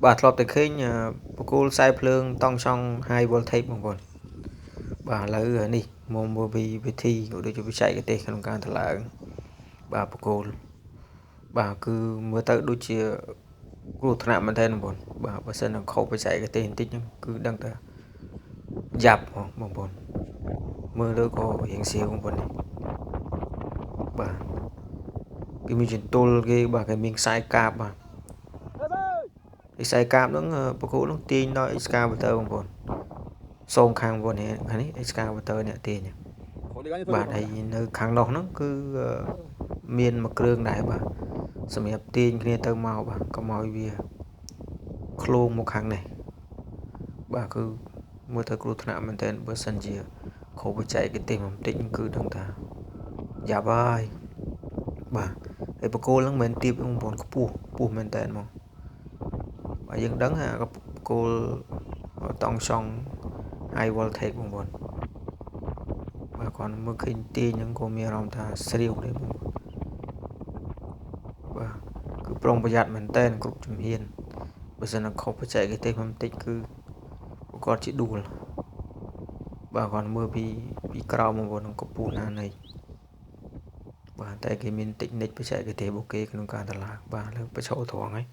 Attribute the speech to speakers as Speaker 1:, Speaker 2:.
Speaker 1: បាទធ្លាប់តែឃើញបកគោលខ្សែភ្លើងតង់សង់ high voltage បងប្អូនបាទឥឡូវនេះមកមើលពីវិធីក៏ដូចជាបច្ចេកទេសក្នុងការតម្លើងបាទបកគោលបាទគឺមើលទៅដូចជាគ្រោះថ្នាក់មែនទែនបងប្អូនបាទបើសិននឹងខុសបច្ចេកទេសបន្តិចហ្នឹងគឺដឹងតែយ៉ាប់បងប្អូនមើលទៅក៏រៀងស្រាវបងប្អូននេះបាទគេមានចន្ទុលគេបាទគេមានខ្សែកាបបាទខ្សែកាបហ្នឹងបកគោលហ្នឹងទាញដល់ excavator បងប្អូនសងខាងបងប្អូននេះខាងនេះ excavator អ្នកទាញបាទហើយនៅខាងនោះហ្នឹងគឺមានមួយគ្រឿងដែរបាទសម្រាប់ទាញគ្នាទៅមកបាទកុំឲ្យវាឃ្លោងមកខាងនេះបាទគឺមើលទៅគ្រោះថ្នាក់មែនទែនបើសិនជាខុសបច្ចេកទេសបន្តិចគឺដឹងថាយ៉ាប់ហើយបាទហើយបកគោលហ្នឹងមិនមែនទាបបងប្អូនខ្ពស់មែនទែនមកបាទយើងដឹងថាបកគោលតង់សង់ high voltage បងប្អូនបាទគាត់មើលឃើញទាញហ្នឹងក៏មានអារម្មណ៍ថាស្រាវដែរបងបាទគឺប្រុងប្រយ័ត្នមែនទែនគ្រប់ជំហានបើសិនខុសបច្ចេកទេសបន្តិចគឺគាត់ជាដួលបាទគាត់មើលពីក្រោមបងប្អូនកម្ពស់ណានៃបាទតែគេមានតិចនិចបច្ចេកទេសរបស់គេក្នុងការតម្លើងបាទលើបច្ឆោត្រង់ហើយ